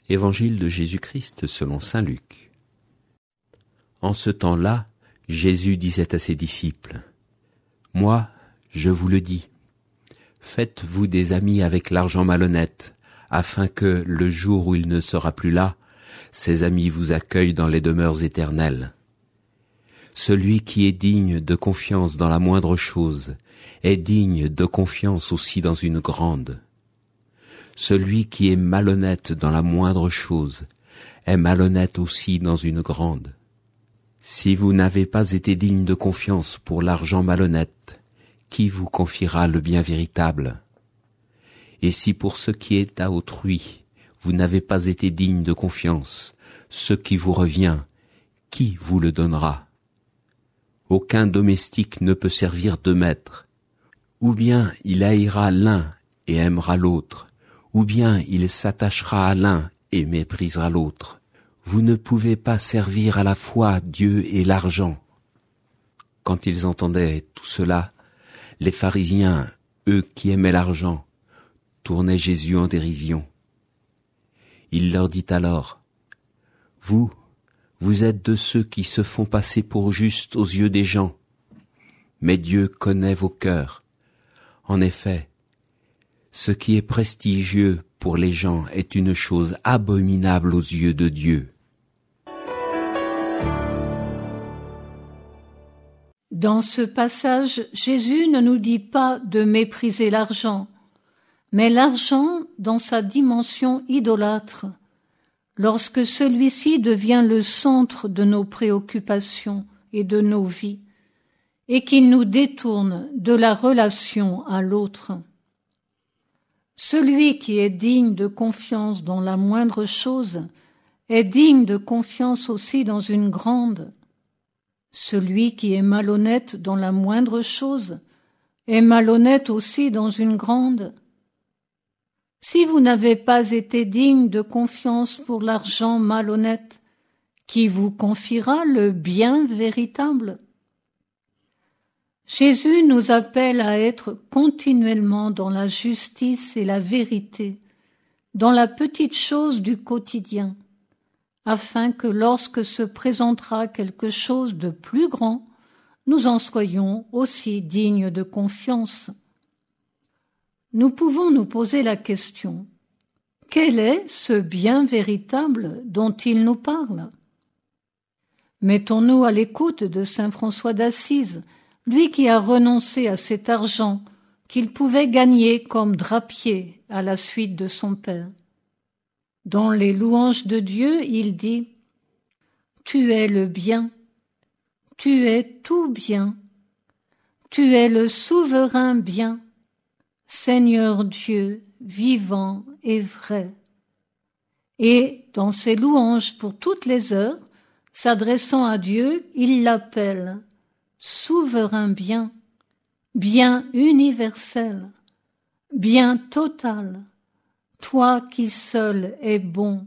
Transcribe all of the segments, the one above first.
Évangile de Jésus-Christ selon saint Luc. En ce temps-là, Jésus disait à ses disciples : « Moi, je vous le dis, faites-vous des amis avec l'argent malhonnête, afin que, le jour où il ne sera plus là, ces amis vous accueillent dans les demeures éternelles. Celui qui est digne de confiance dans la moindre chose est digne de confiance aussi dans une grande. Celui qui est malhonnête dans la moindre chose est malhonnête aussi dans une grande. Si vous n'avez pas été digne de confiance pour l'argent malhonnête, qui vous confiera le bien véritable ? Et si pour ce qui est à autrui, vous n'avez pas été digne de confiance, ce qui vous revient, qui vous le donnera ? Aucun domestique ne peut servir deux maîtres. Ou bien il haïra l'un et aimera l'autre, ou bien il s'attachera à l'un et méprisera l'autre. Vous ne pouvez pas servir à la fois Dieu et l'argent. » Quand ils entendaient tout cela, les pharisiens, eux qui aimaient l'argent, tournaient Jésus en dérision. Il leur dit alors : « Vous êtes de ceux qui se font passer pour justes aux yeux des gens, mais Dieu connaît vos cœurs. En effet, ce qui est prestigieux pour les gens est une chose abominable aux yeux de Dieu. » Dans ce passage, Jésus ne nous dit pas de mépriser l'argent, mais l'argent dans sa dimension idolâtre, lorsque celui-ci devient le centre de nos préoccupations et de nos vies, et qu'il nous détourne de la relation à l'autre. Celui qui est digne de confiance dans la moindre chose est digne de confiance aussi dans une grande. Celui qui est malhonnête dans la moindre chose est malhonnête aussi dans une grande. Si vous n'avez pas été digne de confiance pour l'argent malhonnête, qui vous confiera le bien véritable ? Jésus nous appelle à être continuellement dans la justice et la vérité, dans la petite chose du quotidien, afin que lorsque se présentera quelque chose de plus grand, nous en soyons aussi dignes de confiance. Nous pouvons nous poser la question : quel est ce bien véritable dont il nous parle ? Mettons-nous à l'écoute de saint François d'Assise, lui qui a renoncé à cet argent qu'il pouvait gagner comme drapier à la suite de son père. Dans les louanges de Dieu, il dit : « Tu es le bien, tu es tout bien, tu es le souverain bien, Seigneur Dieu, vivant et vrai. » Et dans ses louanges pour toutes les heures, s'adressant à Dieu, il l'appelle souverain bien, bien universel, bien total, toi qui seul es bon.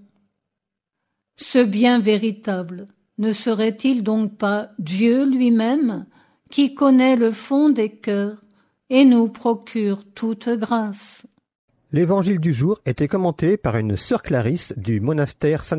Ce bien véritable, ne serait-il donc pas Dieu lui-même qui connaît le fond des cœurs et nous procure toute grâce ? L'évangile du jour était commenté par une sœur Clarisse du monastère Sainte